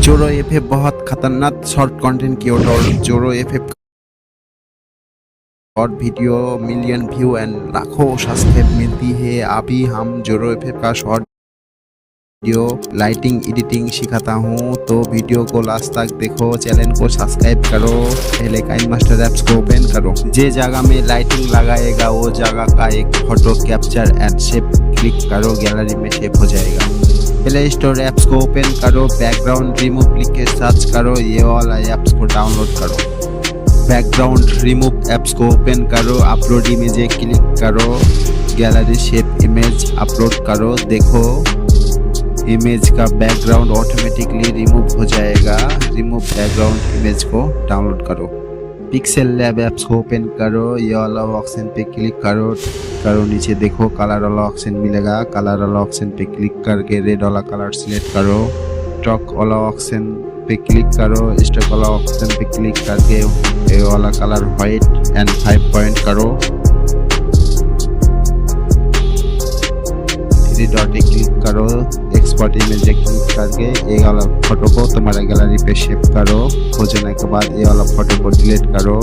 जोरो एफएफ बहुत खतरनाक शॉर्ट कंटेंट क्रिएटर। जोरो एफएफ और वीडियो मिलियन व्यू एंड लाखों सब्सक्राइब मिलती है। अभी हम जोरो एफएफ का शॉर्ट वीडियो लाइटिंग एडिटिंग सिखाता हूँ, तो वीडियो को लास्ट तक देखो। चैनल को सब्सक्राइब करो, पहले काइनमास्टर ऐप्स को ओपन करो। जे जगह में लाइटिंग लगाएगा वो जगह का एक photo capture and shape click करो, गैलरी में शेप हो जाएगा। प्ले स्टोर ऐप्स को ओपन करो, बैकग्राउंड रिमूव लिख के सर्च करो, ये वाला ऐप्स को डाउनलोड करो। बैकग्राउंड रिमूव ऐप्स को ओपन करो, अपलोड इमेज क्लिक करो, गैलरी शेप इमेज अपलोड करो। देखो इमेज का बैकग्राउंड ऑटोमेटिकली रिमूव हो जाएगा। रिमूव बैकग्राउंड इमेज को डाउनलोड करो। पिक्सेल लैब ऐप्स को ओपन करो, ये वाला ऑप्शन पे क्लिक करो नीचे देखो कलर वाला ऑप्शन मिलेगा। कलर वाला ऑप्शन पे क्लिक करके रेड वाला कलर सिलेक्ट करो। स्टॉक वाला ऑप्शन पे क्लिक करो, स्टॉक वाला ऑप्शन पे क्लिक करके ये वाला कलर व्हाइट एंड 5 पॉइंट करो। 3 डॉट पे क्लिक करो, एक्सपोर्ट इमेज क्लिक करके ये वाला फोटो को तुम्हारा गैलरी पे शेप करो। हो जाने के बाद ये वाला फोटो को डिलीट करो।